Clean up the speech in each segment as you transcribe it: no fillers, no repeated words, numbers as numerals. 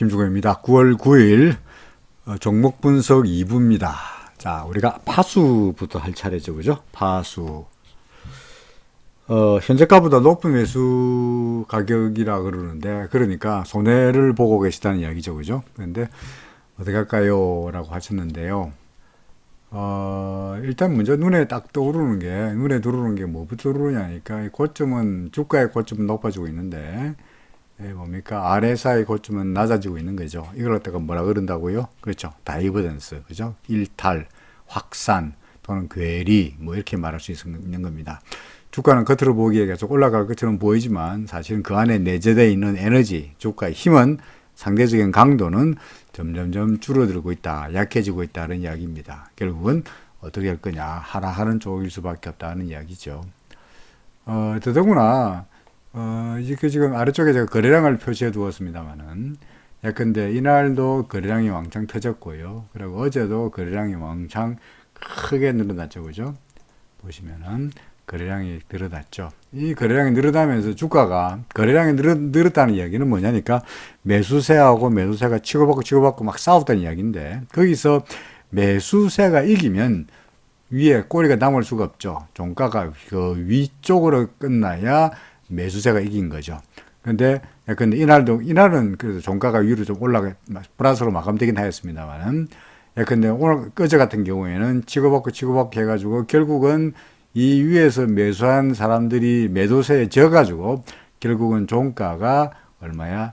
김주호입니다. 9월 9일 종목 분석 2부입니다. 자, 우리가 파수부터 할 차례죠. 그죠? 파수. 현재가보다 높은 매수 가격이라 그러는데, 그러니까 손해를 보고 계시다는 이야기죠. 그죠? 그런데 어떻게 할까요? 라고 하셨는데요. 일단 먼저 눈에 딱 떠오르는 게, 눈에 들어오는 게 뭐부터 들어오냐니까, 주가의 고점은 높아지고 있는데, 뭡니까? RSI 고점은 낮아지고 있는 거죠. 이걸 갖다가 뭐라 그런다고요? 그렇죠. 다이버전스. 그죠? 일탈, 확산, 또는 괴리, 뭐 이렇게 말할 수 있는 겁니다. 주가는 겉으로 보기에 계속 올라갈 것처럼 보이지만 사실은 그 안에 내재되어 있는 에너지, 주가의 힘은 상대적인 강도는 점점점 줄어들고 있다, 약해지고 있다는 이야기입니다. 결국은 어떻게 할 거냐? 하락하는 쪽일 수밖에 없다는 이야기죠. 더더구나 이제 지금 아래쪽에 제가 거래량을 표시해 두었습니다만은, 예컨대 이날도 거래량이 왕창 터졌고요. 그리고 어제도 거래량이 왕창 크게 늘어났죠. 그죠? 보시면은 거래량이 늘어났죠. 이 거래량이 늘어나면서 주가가 거래량이 늘었다는 이야기는 뭐냐니까, 매수세하고 매도세가 치고받고 막 싸웠다는 이야기인데, 거기서 매수세가 이기면 위에 꼬리가 남을 수가 없죠. 종가가 그 위쪽으로 끝나야 매수세가 이긴 거죠. 근데 이날은 그래도 종가가 위로 좀 플러스로 마감되긴 하였습니다만은, 근데 어제 같은 경우에는 치고받고 해가지고 결국은 이 위에서 매수한 사람들이 매도세에 져가지고 결국은 종가가 얼마야?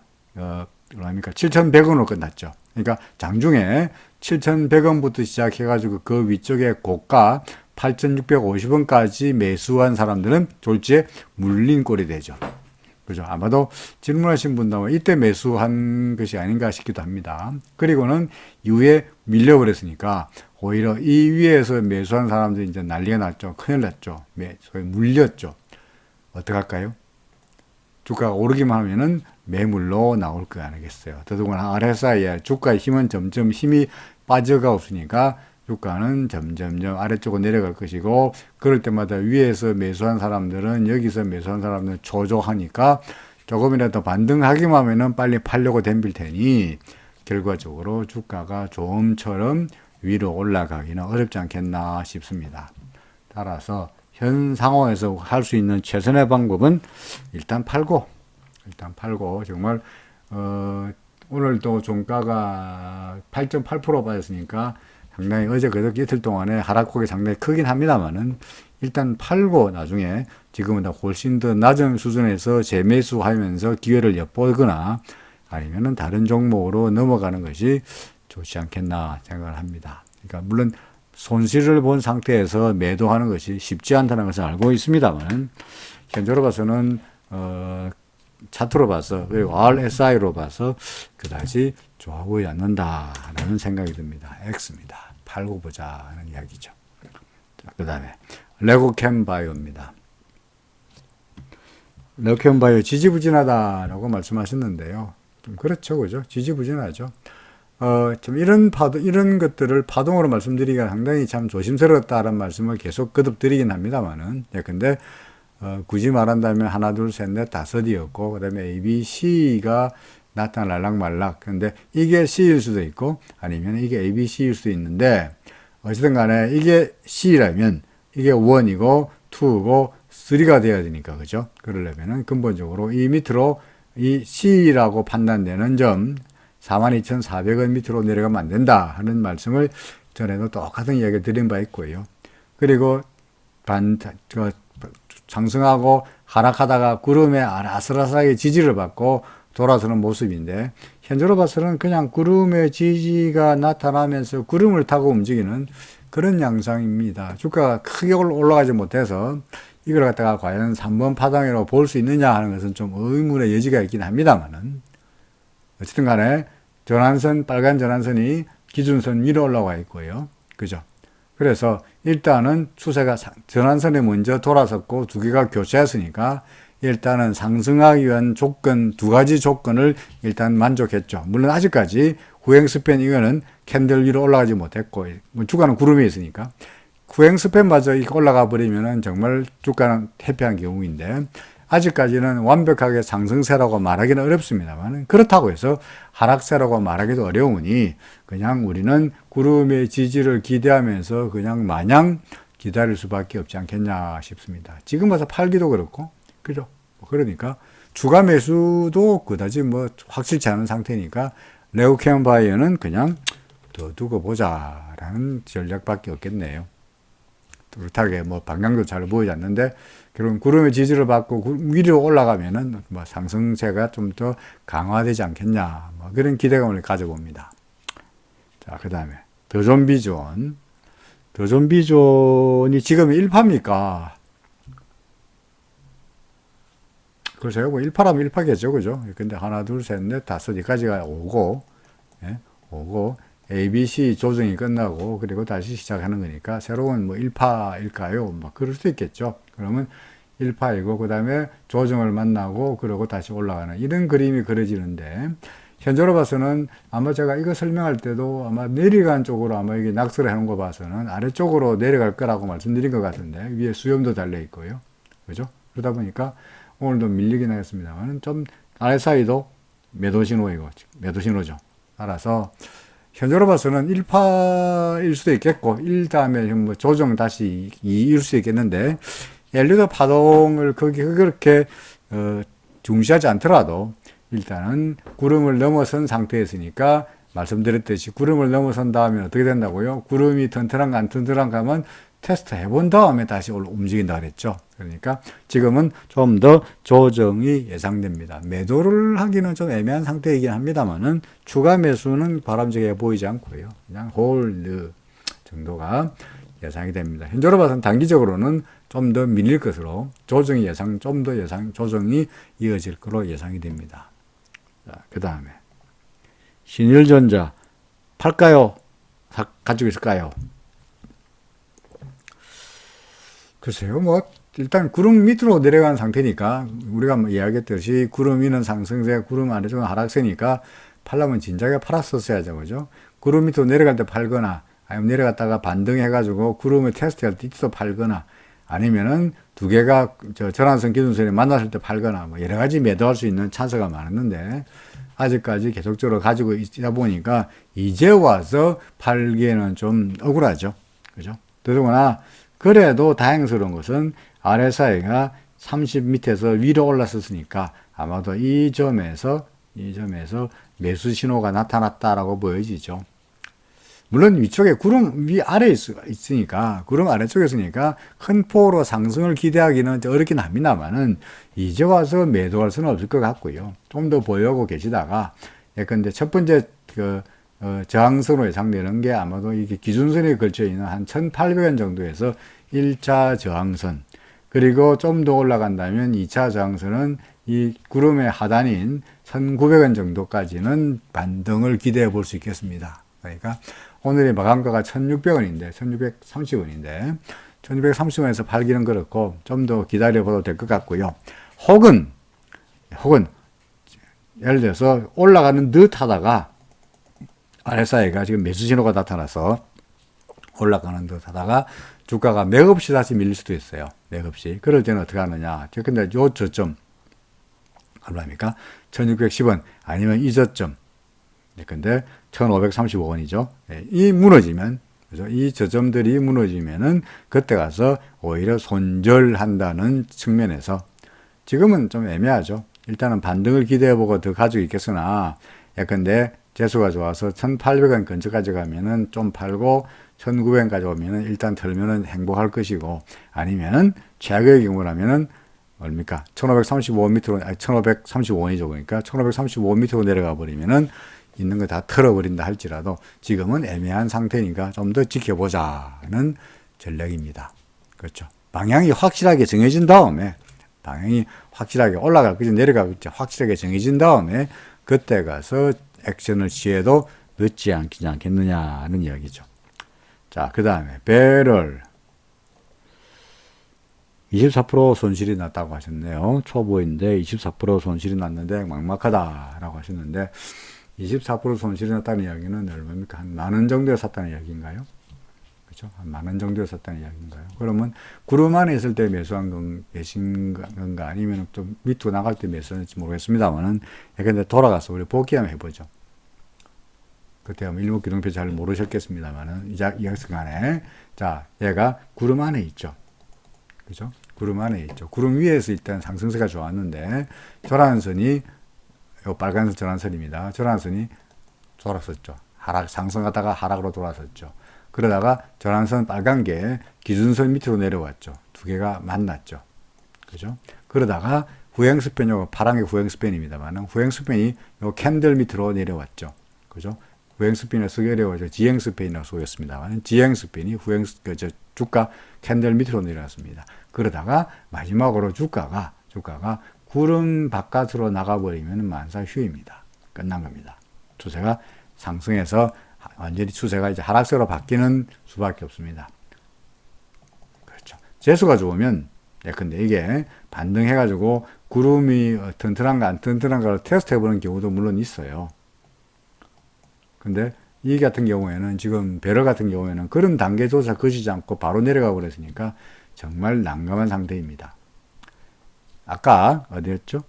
얼마입니까? 7,100원으로 끝났죠. 그러니까 장중에 7,100원부터 시작해가지고 그 위쪽에 고가 8,650원까지 매수한 사람들은 졸지에 물린 꼴이 되죠. 그죠? 아마도 질문하신 분도 이때 매수한 것이 아닌가 싶기도 합니다. 그리고는 이후에 밀려버렸으니까 오히려 이 위에서 매수한 사람들이 이제 난리가 났죠. 큰일 났죠. 소위 물렸죠. 어떡할까요? 주가가 오르기만 하면은 매물로 나올 거 아니겠어요. 더더구나 RSI에 주가의 힘은 점점 힘이 빠져가고 있으니까 주가는 점점점 아래쪽으로 내려갈 것이고, 그럴 때마다 위에서 매수한 사람들은 여기서 매수한 사람들은 조조하니까 조금이라도 반등하기만 하면은 빨리 팔려고 덤빌 테니 결과적으로 주가가 좀처럼 위로 올라가기는 어렵지 않겠나 싶습니다. 따라서 현 상황에서 할 수 있는 최선의 방법은 일단 팔고 정말 오늘도 종가가 8.8% 빠졌으니까 상당히 어제 그저께 이틀 동안에 하락폭이 상당히 크긴 합니다만은, 일단 팔고 나중에 지금보다 훨씬 더 낮은 수준에서 재매수하면서 기회를 엿보거나 아니면은 다른 종목으로 넘어가는 것이 좋지 않겠나 생각을 합니다. 그러니까 물론 손실을 본 상태에서 매도하는 것이 쉽지 않다는 것을 알고 있습니다만, 현재로 봐서는 차트로 봐서, 그리고 RSI로 봐서 그다지 좋아 보이지 않는다라는 생각이 듭니다. X입니다. 팔고 보자 하는 이야기죠. 그 다음에 레고캠바이오입니다. 레고캠바이오 지지부진하다라고 말씀하셨는데요. 좀 그렇죠, 그죠? 지지부진하죠. 좀 이런 것들을 파동으로 말씀드리기가 상당히 참 조심스럽다는 말씀을 계속 거듭드리긴 합니다만은, 근데 굳이 말한다면 하나, 둘, 셋, 넷, 다섯이었고, 그 다음에 A, B, C가 나타날락 말락. 근데 이게 C일 수도 있고, 아니면 이게 A, B, C일 수도 있는데, 어쨌든 간에 이게 C라면 이게 1이고 2고 3가 돼야 되니까, 그죠? 그러려면은 근본적으로 이 밑으로 이 C라고 판단되는 점 42,400원 밑으로 내려가면 안 된다 하는 말씀을 전에도 똑같은 이야기를 드린 바 있고요. 그리고 상승하고 하락하다가 구름에 아슬아슬하게 지지를 받고 돌아서는 모습인데, 현재로 봐서는 그냥 구름의 지지가 나타나면서 구름을 타고 움직이는 그런 양상입니다. 주가가 크게 올라가지 못해서 이걸 갖다가 과연 3번 파동이라고 볼 수 있느냐 하는 것은 좀 의문의 여지가 있긴 합니다만은, 어쨌든 간에 빨간 전환선이 기준선 위로 올라와 있고요. 그죠? 그래서 일단은 추세가 전환선에 먼저 돌아섰고 두 개가 교차했으니까 일단은 상승하기 위한 두 가지 조건을 일단 만족했죠. 물론 아직까지 후행스팬 이거는 캔들 위로 올라가지 못했고, 주가는 구름에 있으니까 후행스팬마저 올라가 버리면은 정말 주가는 해피한 경우인데, 아직까지는 완벽하게 상승세라고 말하기는 어렵습니다만 그렇다고 해서 하락세라고 말하기도 어려우니 그냥 우리는 구름의 지지를 기대하면서 그냥 마냥 기다릴 수밖에 없지 않겠냐 싶습니다. 지금 와서 팔기도 그렇고 그죠? 그러니까 추가 매수도 그다지 뭐 확실치 않은 상태니까 레오케온 바이어는 그냥 더 두고 보자라는 전략밖에 없겠네요. 뚜렷하게 뭐 방향도 잘 보이지 않는데 결국 구름의 지지를 받고 위로 올라가면은 뭐 상승세가 좀 더 강화되지 않겠냐 뭐 그런 기대감을 가져봅니다. 자, 그 다음에 더존비존이 지금 1파입니까? 글쎄요, 뭐 1파라면 1파겠죠, 그죠? 근데 하나, 둘, 셋, 넷, 다섯, 여기까지가 오고, 예? 오고, ABC 조정이 끝나고, 그리고 다시 시작하는 거니까, 새로운 뭐 1파일까요? 뭐, 그럴 수도 있겠죠. 그러면 1파이고, 그 다음에 조정을 만나고, 그러고 다시 올라가는, 이런 그림이 그려지는데, 현재로 봐서는 아마 제가 이거 설명할 때도 아마 내려간 쪽으로 아마 이게 낙서를 해놓은 거 봐서는 아래쪽으로 내려갈 거라고 말씀드린 것 같은데, 위에 수염도 달려 있고요. 그죠? 그러다 보니까, 오늘도 밀리긴 하겠습니다만 좀 RSI도 매도 신호이고 매도 신호죠. 따라서 현재로 봐서는 1파일 수도 있겠고 1 다음에 뭐 조정 다시 2일 수도 있겠는데 엘리더 파동을 그렇게 중시하지 않더라도 일단은 구름을 넘어선 상태였으니까 말씀드렸듯이 구름을 넘어선 다음에 어떻게 된다고요? 구름이 튼튼한가 안 튼튼한가 하면 테스트 해본 다음에 다시 움직인다 그랬죠. 그러니까 지금은 좀 더 조정이 예상됩니다. 매도를 하기는 좀 애매한 상태이긴 합니다만은 추가 매수는 바람직해 보이지 않고요. 그냥 홀드 정도가 예상이 됩니다. 현재로 봐서는 단기적으로는 좀 더 밀릴 것으로 조정이 조정이 이어질 것으로 예상이 됩니다. 자, 그 다음에 신일전자 팔까요? 가지고 있을까요? 글쎄요, 뭐, 일단 구름 밑으로 내려간 상태니까, 우리가 뭐 이야기했듯이 구름 위는 상승세, 구름 아래쪽은 하락세니까, 팔려면 진작에 팔았었어야죠, 그죠? 구름 밑으로 내려갈 때 팔거나, 아니면 내려갔다가 반등해가지고 구름을 테스트할 때 이때도 팔거나, 아니면은 두 개가 전환선 기준선에 만났을 때 팔거나, 뭐 여러 가지 매도할 수 있는 찬스가 많았는데, 아직까지 계속적으로 가지고 있다 보니까, 이제 와서 팔기에는 좀 억울하죠. 그죠? 더더구나, 그래도 다행스러운 것은 RSI가 30 밑에서 위로 올랐었으니까 아마도 이 점에서 매수 신호가 나타났다라고 보여지죠. 물론 위쪽에 구름 아래에 있으니까 구름 아래쪽에 있으니까 큰 폭으로 상승을 기대하기는 어렵긴 합니다만은 이제 와서 매도할 수는 없을 것 같고요. 좀 더 보유하고 계시다가 예컨대 첫 번째 저항선으로 예상되는 게 아마도 이게 기준선에 걸쳐 있는 한 1,800원 정도에서 1차 저항선, 그리고 좀 더 올라간다면 2차 저항선은 이 구름의 하단인 1,900원 정도까지는 반등을 기대해 볼 수 있겠습니다. 그러니까 오늘의 마감가가 1,600원인데, 1,630원인데, 1,630원에서 팔기는 그렇고 좀 더 기다려 봐도 될 것 같고요. 혹은 예를 들어서 올라가는 듯 하다가 RSI가 지금 매수 신호가 나타나서 올라가는 듯 하다가 주가가 맥없이 다시 밀릴 수도 있어요. 맥없이. 그럴 때는 어떻게 하느냐. 근데 요 저점, 얼마입니까? 1610원 아니면 이 저점. 근데 1535원이죠. 이 무너지면, 그죠? 이 저점들이 무너지면은 그때 가서 오히려 손절한다는 측면에서 지금은 좀 애매하죠. 일단은 반등을 기대해보고 더 가지고 있겠으나, 예컨대 재수가 좋아서 1,800원 근처까지 가면은 좀 팔고 1,900원까지 오면은 일단 털면은 행복할 것이고, 아니면은 최악의 경우라면은 뭡니까? 1,535원 밑으로, 1,535원이죠. 그러니까 1,535원 밑으로 내려가 버리면은 있는 거 다 털어버린다 할지라도 지금은 애매한 상태니까 좀 더 지켜보자는 전략입니다. 그렇죠. 방향이 확실하게 정해진 다음에, 방향이 확실하게 올라갈 거지 내려갈 거지 확실하게 정해진 다음에 그때 가서 액션을 취해도 늦지 않겠느냐는 이야기죠. 자, 그 다음에 배럴 24% 손실이 났다고 하셨네요. 초보인데 24% 손실이 났는데 막막하다라고 하셨는데 24% 손실이 났다는 이야기는 얼마입니까? 한 10,000원 정도에 샀다는 이야기인가요? 그죠? 한 10,000원 정도에 샀다는 이야기인가요? 그러면 구름 안에 있을 때 매수한 건가 아니면 좀 밑으로 나갈 때 매수했는지 모르겠습니다만은 근데 돌아가서 우리 보기 한번 해보죠. 그때 한번 일목기둥표 잘 모르셨겠습니다만은 이학습간에 자 얘가 구름 안에 있죠. 그죠? 구름 안에 있죠. 구름 위에서 일단 상승세가 좋았는데 저란선이 요 빨간색 저란선입니다. 저란선이 돌았었죠. 상승하다가 하락으로 돌아섰죠. 그러다가 저란선 빨간 게 기준선 밑으로 내려왔죠. 두 개가 만났죠. 그죠? 그러다가 후행스팬, 요 파란 게 후행스팬입니다만 후행스팬이 요 캔들 밑으로 내려왔죠. 그죠? 후행스팬을 쓰기 어려워서 지행스팬이라고 쓰였습니다만 지행스팬이 주가 캔들 밑으로 내려왔습니다. 그러다가 마지막으로 주가가 구름 바깥으로 나가버리면 만사 휴입니다. 끝난 겁니다. 추세가 상승해서 완전히 추세가 이제 하락세로 바뀌는 수밖에 없습니다. 그렇죠. 재수가 좋으면 근데 이게 반등해가지고 구름이 튼튼한가 안 튼튼한가를 테스트해보는 경우도 물론 있어요. 근데 이 같은 경우에는 지금 배럴 같은 경우에는 그런 단계조차 거치지 않고 바로 내려가 버렸으니까 정말 난감한 상태입니다. 아까 어디였죠?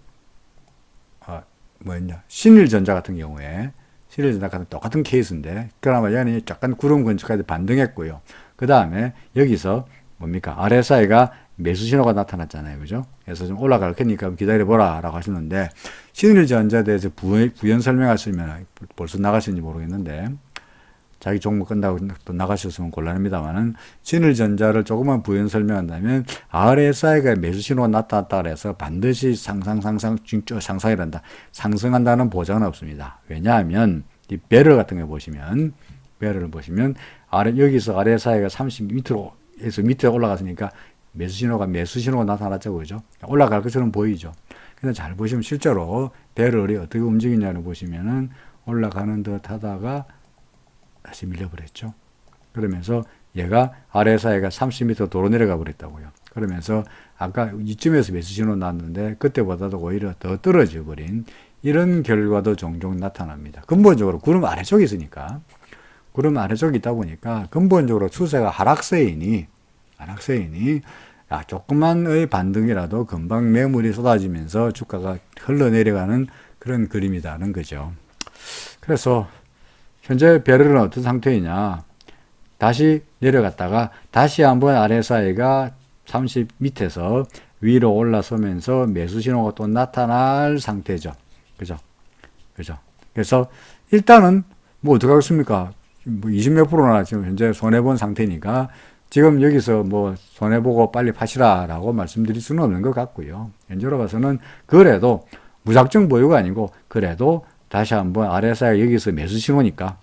신일전자 같은 경우에 신일전자 같은 똑같은 케이스인데 그나마 얘는 약간 구름 근처까지 반등했고요. 그 다음에 여기서 뭡니까? RSI가 매수 신호가 나타났잖아요. 그죠? 그래서 좀 올라갈 테니까 기다려보라 라고 하셨는데 신일전자에 대해서 부연 설명하시면 벌써 나가시는지 모르겠는데 자기 종목 끝나고 또 나가셨으면 곤란합니다만은 신일전자를 조금만 부연 설명한다면 RSI가 매수 신호가 나타났다 그래서 반드시 상상이란다. 상승한다는 보장은 없습니다. 왜냐하면 이 배럴 같은 거 보시면 여기서 RSI가 30 밑으로 해서 밑에 올라갔으니까 매수 신호가 나타났죠. 그죠? 올라갈 것처럼 보이죠. 근데 잘 보시면 실제로 배럴이 어떻게 움직이냐를 보시면은 올라가는 듯 하다가 다시 밀려버렸죠. 그러면서 얘가 RSI가 30m 도로 내려가 버렸다고요. 그러면서 아까 이쯤에서 매수 신호 났는데 그때보다도 오히려 더 떨어져 버린 이런 결과도 종종 나타납니다. 근본적으로 구름 아래쪽에 있으니까 구름 아래쪽에 있다 보니까 근본적으로 추세가 하락세이니 조금만의 반등이라도 금방 매물이 쏟아지면서 주가가 흘러내려가는 그런 그림이라는 거죠. 그래서 현재 배럴은 어떤 상태이냐? 다시 내려갔다가 다시 한번 RSI가 30 밑에서 위로 올라서면서 매수 신호가 또 나타날 상태죠. 그죠? 그래서 일단은 뭐 어떡하겠습니까? 뭐 20몇 프로나 지금 현재 손해본 상태니까 지금 여기서 뭐 손해보고 빨리 파시라라고 말씀드릴 수는 없는 것 같고요. 현재로 봐서는 그래도 무작정 보유가 아니고 그래도 다시 한번 RSI가 여기서 매수 신호니까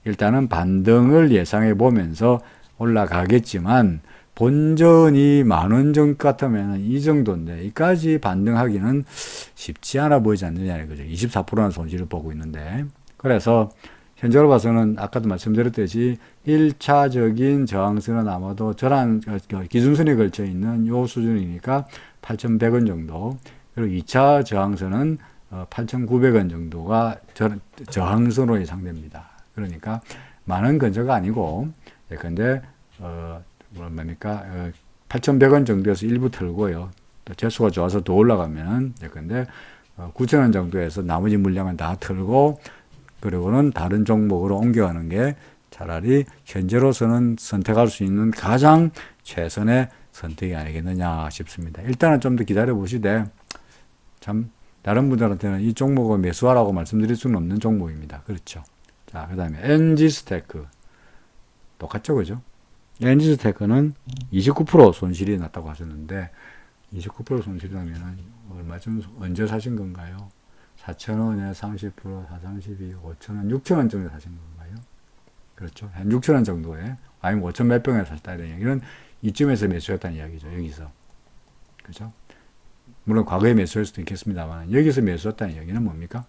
일단은 반등을 예상해 보면서 올라가겠지만 본전이 10,000원 정도 같으면 이 정도인데 이까지 반등하기는 쉽지 않아 보이지 않느냐 이거죠. 24%는 손실을 보고 있는데 그래서 현재로 봐서는 아까도 말씀드렸듯이 1차적인 저항선은 아마도 기준선에 걸쳐 있는 요 수준이니까 8,100원 정도 그리고 2차 저항선은 8,900원 정도가 저항선으로 예상됩니다. 그러니까 많은 근처가 아니고 예컨대 8,100원 정도에서 일부 털고요. 또 재수가 좋아서 더 올라가면 예컨대 9,000원 정도에서 나머지 물량은 다 털고 그리고는 다른 종목으로 옮겨가는 게 차라리 현재로서는 선택할 수 있는 가장 최선의 선택이 아니겠느냐 싶습니다. 일단은 좀 더 기다려 보시되 참 다른 분들한테는 이 종목을 매수하라고 말씀드릴 수는 없는 종목입니다. 그렇죠. 자, 그 다음에 NG스테크 똑같죠, 그죠? NG스테크는 29% 손실이 났다고 하셨는데 29% 손실이 나면 얼마쯤 언제 사신 건가요? 4,000원에 30%, 432, 5,000원, 6,000원 정도 사신 건가요? 그렇죠. 한 6,000원 정도에 아니면 5,000 몇 병에 샀다는 얘기는 이쯤에서 매수했다는 이야기죠. 여기서. 그죠? 물론 과거에 매수할 수도 있겠습니다만 여기서 매수했다는 이야기는 뭡니까?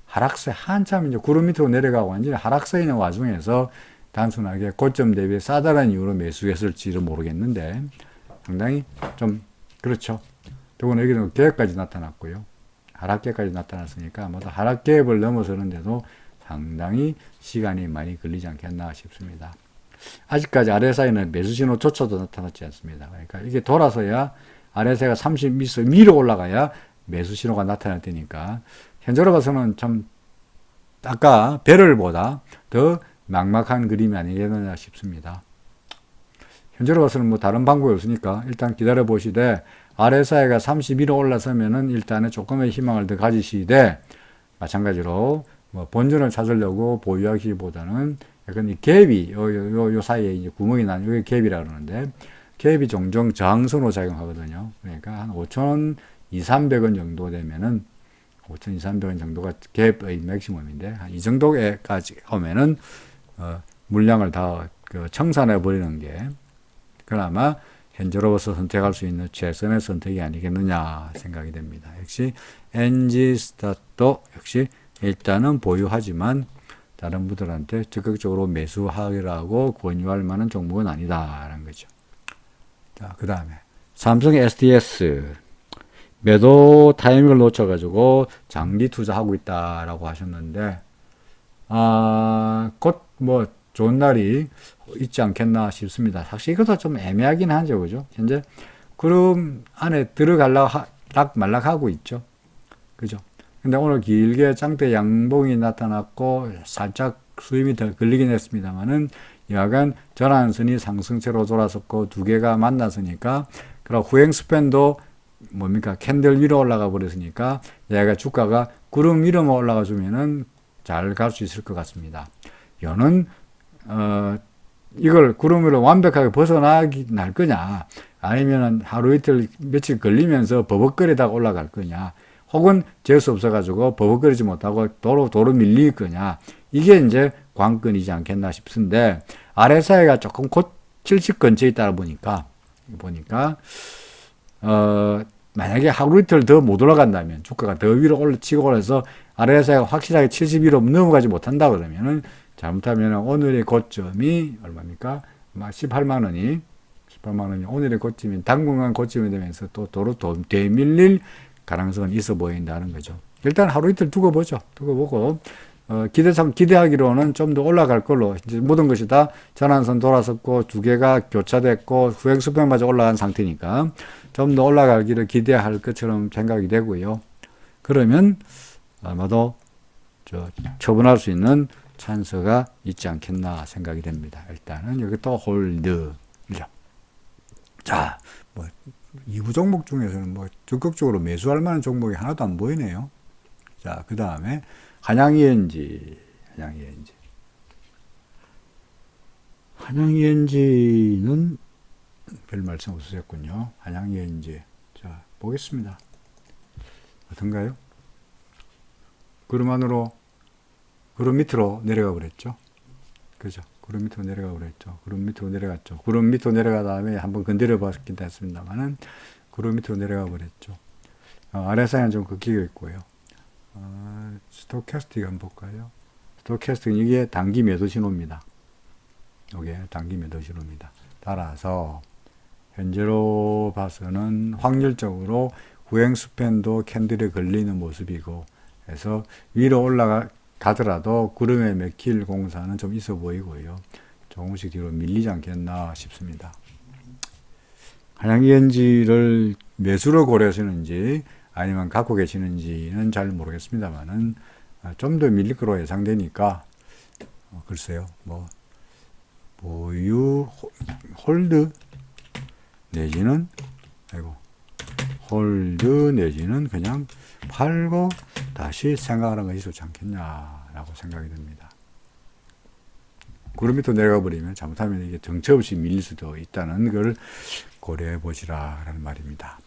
하락세 한참 이제 구름 밑으로 내려가고 완전히 하락세 있는 와중에서 단순하게 고점 대비 싸다라는 이유로 매수했을지도 모르겠는데 상당히 좀 그렇죠. 더구나 여기는 계획까지 나타났고요. 하락계까지 나타났으니까 아마도 하락계획을 넘어서는데도 상당히 시간이 많이 걸리지 않겠나 싶습니다. 아직까지 RSI는 매수 신호조차도 나타났지 않습니다. 그러니까 이게 돌아서야 RSI가 30 미로 올라가야 매수 신호가 나타날 테니까 현재로 봐서는 참 아까 배럴보다 더 막막한 그림이 아니겠느냐 싶습니다. 현재로 봐서는 뭐 다른 방법이 없으니까 일단 기다려 보시되 RSI가 31로 올라서면은 일단은 조금의 희망을 더 가지시되 마찬가지로 뭐 본전을 찾으려고 보유하기보다는 약간 이 갭이 요 사이에 이제 구멍이 난 이게 갭이라 그러는데 갭이 종종 저항선으로 작용하거든요. 그러니까 한 5,200~300원 정도 되면은 5,200~300원 정도가 갭의 맥시멈인데 한 이 정도까지 오면은 물량을 다 청산해 버리는 게 그나마 현재로서 선택할 수 있는 최선의 선택이 아니겠느냐 생각이 됩니다. 역시 NG스타도 역시 일단은 보유하지만 다른 분들한테 적극적으로 매수하라고 권유할 만한 종목은 아니다라는 거죠. 자, 그 다음에 삼성 SDS 매도 타이밍을 놓쳐가지고 장기 투자하고 있다라고 하셨는데 곧 뭐 좋은 날이 있지 않겠나 싶습니다. 사실 이것도 좀 애매하긴 하죠, 그죠? 현재 구름 안에 들어가려고 말락하고 있죠, 그죠? 근데 오늘 길게 장대 양봉이 나타났고 살짝 수임이 더 걸리긴 했습니다만은 여하간 전환선이 상승세로 돌아섰고 두 개가 만났으니까 그리고 후행 스팬도 뭡니까 캔들 위로 올라가 버렸으니까 얘가 주가가 구름 위로만 올라가 주면은 잘 갈 수 있을 것 같습니다. 여는 이걸 구름 위로 완벽하게 벗어날 거냐 아니면 하루 이틀 며칠 걸리면서 버벅거리다가 올라갈 거냐 혹은 재수 없어가지고 버벅거리지 못하고 도로 밀릴 거냐 이게 이제 관건이지 않겠나 싶은데 RSI가 조금 곧 70 근처에 있다 보니까 만약에 하루 이틀 더 못 올라간다면 주가가 더 위로 치고 올라서 RSI가 확실하게 70위로 넘어가지 못한다 그러면은 잘못하면 오늘의 고점이 얼마입니까? 18만 원이 오늘의 고점이 당분간 고점이 되면서 또 도로 되밀릴 가능성은 있어 보인다는 거죠. 일단 하루 이틀 두고 보죠. 두고 보고 기대하기로는 좀 더 올라갈 걸로 이제 모든 것이 다 전환선 돌아섰고 두 개가 교차됐고 후행 수평마저 올라간 상태니까 좀 더 올라가기를 기대할 것처럼 생각이 되고요. 그러면 아마도 처분할 수 있는 찬스가 있지 않겠나 생각이 됩니다. 일단은 여기 또 홀드. 자, 뭐 2부 종목 중에서는 뭐 적극적으로 매수할 만한 종목이 하나도 안 보이네요. 자, 그 다음에 한양ENG는 별 말씀 없으셨군요. 한양ENG. 자, 보겠습니다. 어떤가요? 구름 밑으로 내려가 버렸죠. 그죠? 구름 밑으로 내려가 버렸죠. 구름 밑으로 내려갔죠. 구름 밑으로 내려가 다음에 한번 건드려 봤긴 했습니다만은 구름 밑으로 내려가 버렸죠. RSI는 좀 긋기고 있고요. 스토캐스틱 한번 볼까요? 스토캐스틱 이게 단기 매도 신호입니다. 이게 단기 매도 신호입니다. 따라서 현재로 봐서는 확률적으로 후행 스팬도 캔들에 걸리는 모습이고 해서 위로 올라가더라도 구름에 맥힐 공사는 좀 있어 보이고요. 조금씩 뒤로 밀리지 않겠나 싶습니다. 한양ENG를 매수로 고려하시는지 아니면 갖고 계시는지는 잘 모르겠습니다만은 좀 더 밀릴 거로 예상되니까 글쎄요, 뭐 보유 홀드 내지는 홀드 내지는 그냥 팔고 다시 생각하는 것이 좋지 않겠냐라고 생각이 듭니다. 구름 밑으로 내려가 버리면 잘못하면 이게 정처 없이 밀릴 수도 있다는 걸 고려해 보시라라는 말입니다.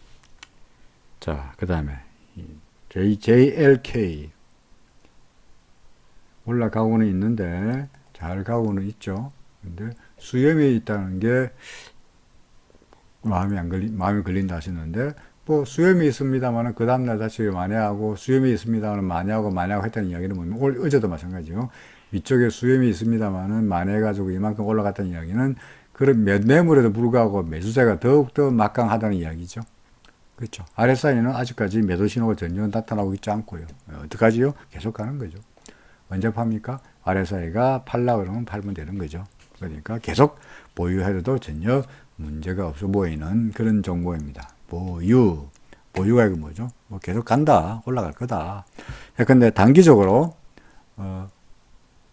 자, 그 다음에 JLK 올라가고는 있는데 잘 가고는 있죠. 근데 수렴이 있다는 게 마음이 걸린다 하시는데 뭐 수렴이 있습니다만은 그 다음날 다시 만회하고 수렴이 있습니다만은 만회하고 했다는 이야기는 뭐냐면 어제도 마찬가지요. 위쪽에 수렴이 있습니다만은 만회해가지고 이만큼 올라갔다는 이야기는 그런 매물에도 불구하고 매수세가 더욱더 막강하다는 이야기죠. 그렇죠. RSI는 아직까지 매도 신호가 전혀 나타나고 있지 않고요. 어떡하지요? 계속 가는 거죠. 언제 팝니까? RSI가 팔라 그러면 팔면 되는 거죠. 그러니까 계속 보유해도 전혀 문제가 없어 보이는 그런 정보입니다. 보유가 이거 뭐죠? 뭐 계속 간다, 올라갈 거다. 근데 단기적으로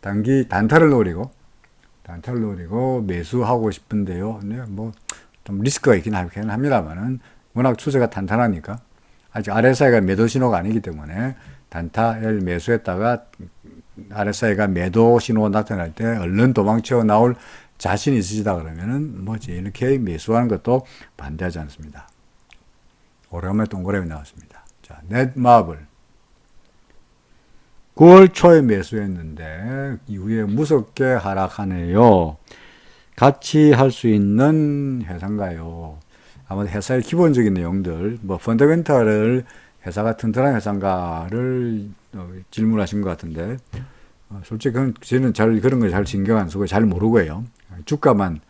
단타를 노리고 매수하고 싶은데요. 근데 뭐 좀 리스크가 있긴 합니다만은 워낙 추세가 탄탄하니까 아직 RSI가 매도 신호가 아니기 때문에 단타를 매수했다가 RSI가 매도 신호가 나타날 때 얼른 도망쳐 나올 자신이 있으시다 그러면은 뭐 이렇게 매수하는 것도 반대하지 않습니다. 오래간만에 동그라미 나왔습니다. 자, 넷마블 9월 초에 매수했는데 이후에 무섭게 하락하네요. 같이 할 수 있는 회사인가요? 아마 회사의 기본적인 내용들, 뭐 펀더멘탈을 회사가 튼튼한 회사인가를 질문하신 것 같은데 솔직히 저는 잘 그런 거 잘 신경 안 쓰고 잘 모르고요. 주가만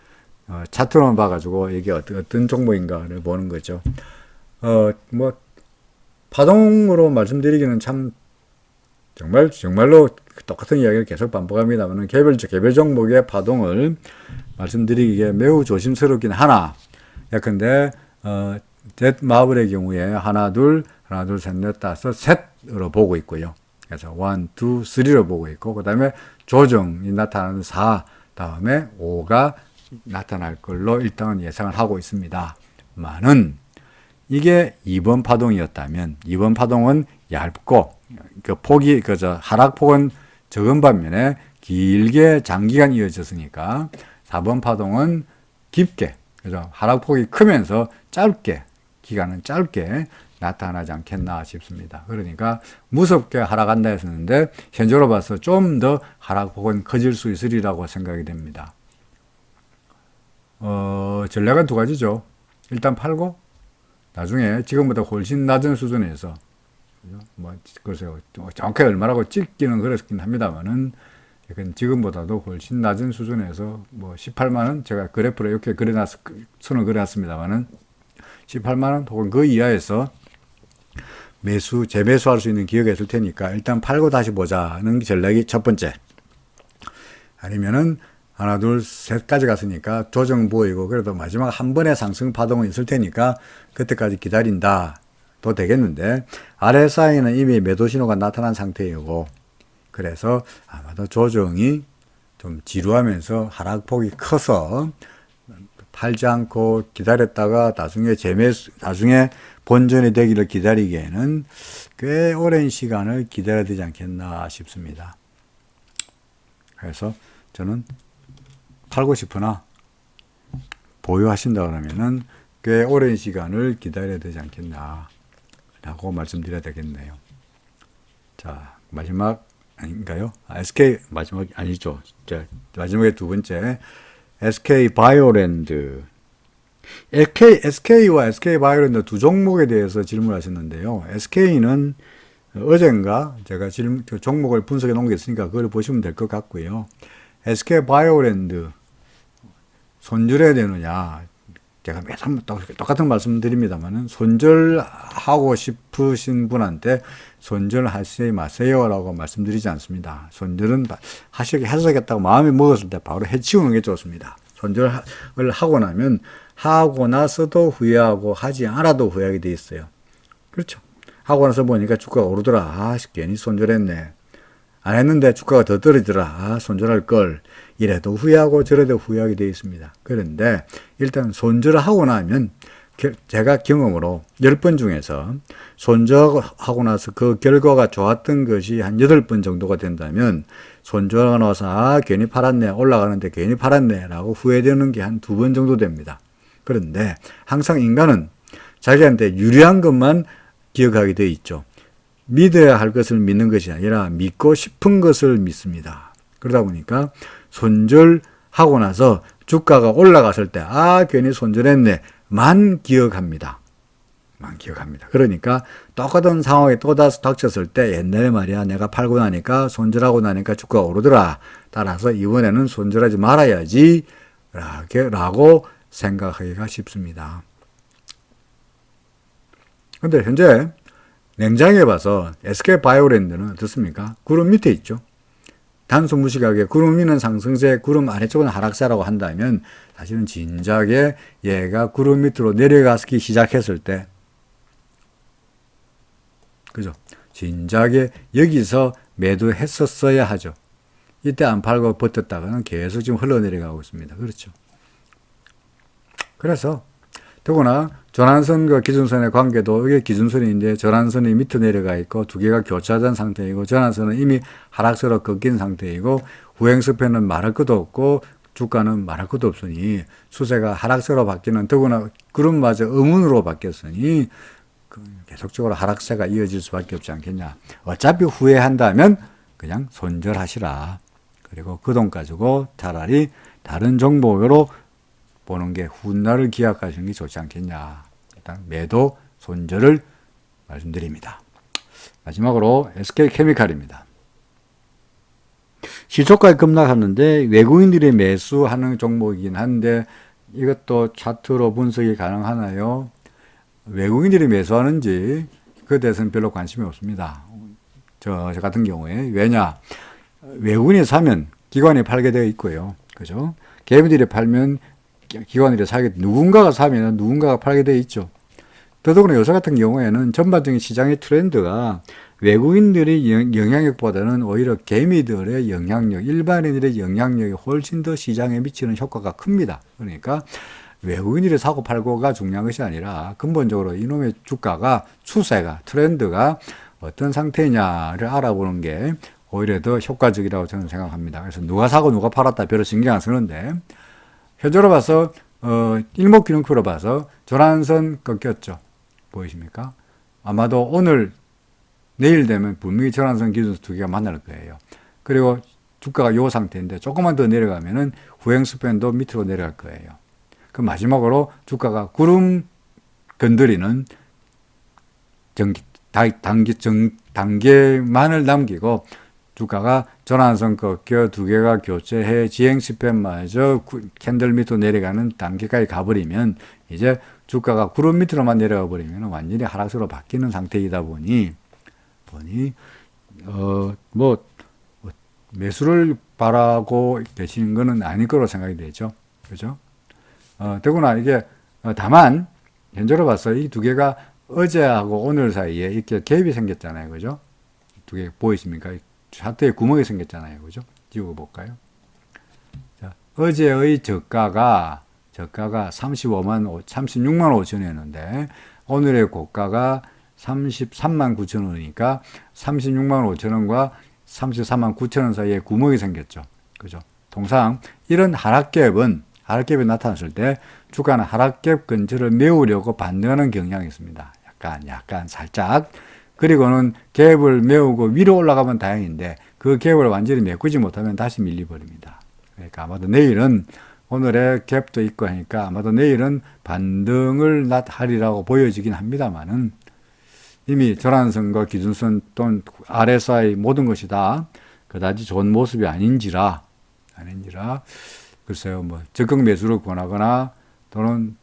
차트로만 봐가지고 이게 어떤 종목인가를 보는 거죠. 뭐 파동으로 말씀드리기는 참 정말로 똑같은 이야기를 계속 반복합니다만 개별 종목의 파동을 말씀드리기에 매우 조심스럽긴 하나 예컨대 넷마블의 경우에 하나 둘 셋 넷 다섯 셋으로 보고 있고요. 그래서 1, 2, 3로 보고 있고 그 다음에 조정이 나타나는 4 다음에 5가 나타날 걸로 일단은 예상을 하고 있습니다. 만은 이게 2번 파동이었다면 2번 파동은 얇고 그 폭이 하락폭은 적은 반면에 길게 장기간 이어졌으니까 4번 파동은 깊게 그죠 하락폭이 크면서 기간은 짧게 나타나지 않겠나 싶습니다. 그러니까 무섭게 하락한다 했었는데 현재로 봐서 좀 더 하락폭은 커질 수 있으리라고 생각이 됩니다. 전략은 두 가지죠. 일단 팔고 나중에 지금보다 훨씬 낮은 수준에서 뭐 글쎄요 정확하게 얼마라고 찍기는 그렇긴 합니다만은 지금보다도 훨씬 낮은 수준에서 뭐 18만원 제가 그래프로 이렇게 선을 그려놨습니다만은 18만원 혹은 그 이하에서 재매수할 수 있는 기회가 있을 테니까 일단 팔고 다시 보자는 전략이 첫 번째. 아니면은 하나 둘 셋까지 갔으니까 조정 보이고 그래도 마지막 한 번의 상승 파동은 있을 테니까 그때까지 기다린다도 되겠는데 RSI는 이미 매도 신호가 나타난 상태이고 그래서 아마도 조정이 좀 지루하면서 하락폭이 커서 팔지 않고 기다렸다가 나중에 본전이 되기를 기다리기에는 꽤 오랜 시간을 기다려야 되지 않겠나 싶습니다. 그래서 저는 팔고 싶으나 보유하신다 그러면은 꽤 오랜 시간을 기다려야 되지 않겠나 라고 말씀드려야 되겠네요. 자, 마지막 아닌가요? SK 마지막 아니죠. 마지막에 두 번째 SK 바이오랜드. SK와 SK 바이오랜드 두 종목에 대해서 질문하셨는데요. SK는 어젠가 제가 종목을 분석해 놓은 게 있으니까 그걸 보시면 될 것 같고요. SK 바이오랜드 손절해야 되느냐? 제가 매번 똑같은 말씀 드립니다만은 손절하고 싶으신 분한테 손절하지 마세요라고 말씀드리지 않습니다. 손절은 해서겠다고 마음이 먹었을 때 바로 해치우는 게 좋습니다. 손절을 하고 나면 하고 나서도 후회하고 하지 않아도 후회하게 돼 있어요. 그렇죠. 하고 나서 보니까 주가가 오르더라. 괜히 손절했네. 안 했는데 주가가 더 떨어지더라. 손절할 걸. 이래도 후회하고 저래도 후회하게 되어 있습니다. 그런데 일단 손절을 하고 나면 제가 경험으로 10번 중에서 손절하고 나서 그 결과가 좋았던 것이 한 8번 정도가 된다면 손절하고 나서 괜히 팔았네. 올라가는데 괜히 팔았네. 라고 후회되는 게 한 2번 정도 됩니다. 그런데 항상 인간은 자기한테 유리한 것만 기억하게 되어 있죠. 믿어야 할 것을 믿는 것이 아니라 믿고 싶은 것을 믿습니다. 그러다 보니까 손절하고 나서 주가가 올라갔을 때 괜히 손절했네 만 기억합니다. 그러니까 똑같은 상황이 또 닥쳤을 때 옛날에 말이야 내가 팔고 나니까 손절하고 나니까 주가가 오르더라. 따라서 이번에는 손절하지 말아야지 라고 생각하기가 쉽습니다. 근데 현재 냉장해 봐서 SK 바이오랜드는 어떻습니까? 구름 밑에 있죠. 단순 무식하게 구름 위는 상승세, 구름 아래쪽은 하락세라고 한다면 사실은 진작에 얘가 구름 밑으로 내려가기 시작했을 때, 그죠? 진작에 여기서 매도했었어야 하죠. 이때 안 팔고 버텼다가는 계속 지금 흘러내려가고 있습니다. 그렇죠? 그래서 더구나 전환선과 기준선의 관계도 이게 기준선인데 전환선이 밑으로 내려가 있고 두 개가 교차된 상태이고 전환선은 이미 하락세로 꺾인 상태이고 후행스팬은 말할 것도 없고 주가는 말할 것도 없으니 추세가 하락세로 바뀌는, 더구나 구름마저 음운으로 바뀌었으니 계속적으로 하락세가 이어질 수밖에 없지 않겠냐. 어차피 후회한다면 그냥 손절하시라. 그리고 그 돈 가지고 차라리 다른 종목으로 보는 게 훗날을 기약하시는 게 좋지 않겠냐. 일단 매도 손절을 말씀드립니다. 마지막으로 SK케미칼입니다. 시초가에 급락하는데 외국인들이 매수하는 종목이긴 한데 이것도 차트로 분석이 가능하나요? 외국인들이 매수하는지 그에 대해서는 별로 관심이 없습니다. 저 같은 경우에. 왜냐? 외국인이 사면 기관이 팔게 되어 있고요. 그죠? 개미들이 팔면 기관들이 사게, 누군가가 사면 누군가가 팔게 되어 있죠. 더더구나 요새 같은 경우에는 전반적인 시장의 트렌드가 외국인들의 영향력보다는 오히려 개미들의 영향력, 일반인들의 영향력이 훨씬 더 시장에 미치는 효과가 큽니다. 그러니까 외국인들이 사고 팔고가 중요한 것이 아니라 근본적으로 이놈의 주가가, 추세가, 트렌드가 어떤 상태냐를 알아보는 게 오히려 더 효과적이라고 저는 생각합니다. 그래서 누가 사고 누가 팔았다 별로 신경 안 쓰는데, 현재로 봐서 일목균형표로 봐서 전환선 꺾였죠. 보이십니까? 아마도 오늘 내일 되면 분명히 전환선 기준선 두 개가 만날 거예요. 그리고 주가가 이 상태인데 조금만 더 내려가면은 후행 스팬도 밑으로 내려갈 거예요. 그 마지막으로 주가가 구름 건드리는 단계만을 남기고 주가가 전환선 꺾여 두 개가 교체해 지행 스팬마저 캔들 밑으로 내려가는 단계까지 가버리면 이제 주가가 구름 밑으로만 내려가 버리면 완전히 하락세로 바뀌는 상태이다 보니 매수를 바라고 계시는 것은 아닐 거로 생각이 되죠. 그죠? 더구나 이게 다만 현재로 봐서 이 두 개가 어제하고 오늘 사이에 이렇게 갭이 생겼잖아요. 그죠? 두 개 보이십니까? 차트에 구멍이 생겼잖아요. 그죠? 지우고 볼까요? 자, 어제의 저가가 36만 5천원이었는데 오늘의 고가가 33만 9천 원이니까 36만 5천 원과 33만 9천 원 사이에 구멍이 생겼죠. 그죠? 통상 이런 하락갭이 나타났을 때 주가는 하락갭 근처를 메우려고 반등하는 경향이 있습니다. 약간 살짝. 그리고는 갭을 메우고 위로 올라가면 다행인데 그 갭을 완전히 메꾸지 못하면 다시 밀려버립니다. 그러니까 아마도 내일은 오늘의 갭도 있고 하니까 아마도 내일은 반등을 하리라고 보여지긴 합니다만은 이미 전환선과 기준선 또는 RSI 모든 것이 다 그다지 좋은 모습이 아닌지라 글쎄요, 적극 매수를 권하거나 또는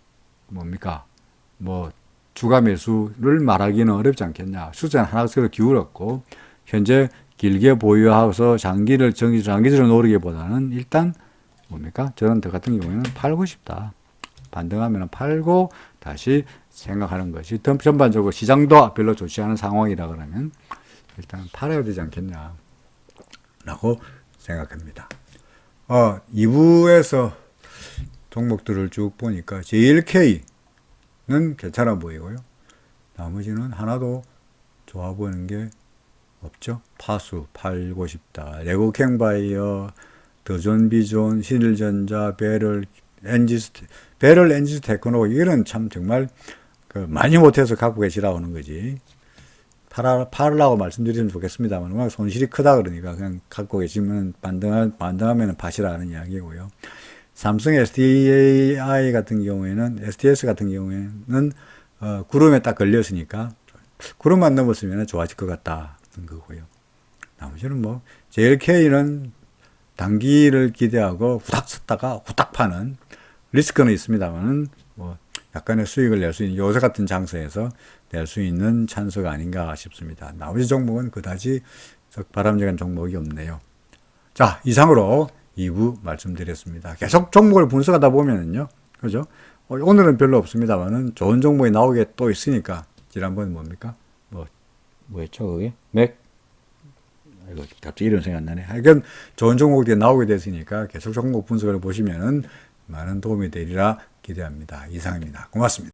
주가 매수를 말하기는 어렵지 않겠냐. 수세는 하락세로 기울었고 현재 길게 보유하고서 장기적으로 노리기보다는 일단 저런 같은 경우에는 팔고 싶다. 반등하면 팔고 다시 생각하는 것이 전반적으로 시장도 별로 좋지 않은 상황이라 그러면 일단 팔아야 되지 않겠냐 라고 생각합니다. 2부에서 종목들을 쭉 보니까 JLK는 괜찮아 보이고요. 나머지는 하나도 좋아 보이는 게 없죠. 파수 팔고 싶다. 레고캥바이어, 더존비존, 신일전자, 베럴 엔지스 테크노, 이거는 참 정말 많이 못해서 갖고 계시라고 하는 거지. 팔으라고 말씀드리면 좋겠습니다만 워낙 손실이 크다 그러니까 그냥 갖고 계시면 반등하면 파시라는 이야기고요. 삼성 SDI 같은 경우에는, SDS 같은 경우에는 구름에 딱 걸렸으니까 구름만 넘었으면 좋아질 것 같다는 거고요. 나머지는 JLK는 단기를 기대하고 후딱 섰다가 후딱 파는 리스크는 있습니다만은 약간의 수익을 낼 수 있는, 요새 같은 장소에서 낼 수 있는 찬스가 아닌가 싶습니다. 나머지 종목은 그다지 바람직한 종목이 없네요. 자, 이상으로 2부 말씀드렸습니다. 계속 종목을 분석하다 보면은요, 그죠? 오늘은 별로 없습니다만은 좋은 종목이 나오게 또 있으니까, 지난번 뭡니까? 뭐였죠, 그게? 이거 갑자기 이름 생각 안 나네. 하여간 좋은 종목들이 나오게 됐으니까 계속 종목 분석을 보시면은 많은 도움이 되리라 기대합니다. 이상입니다. 고맙습니다.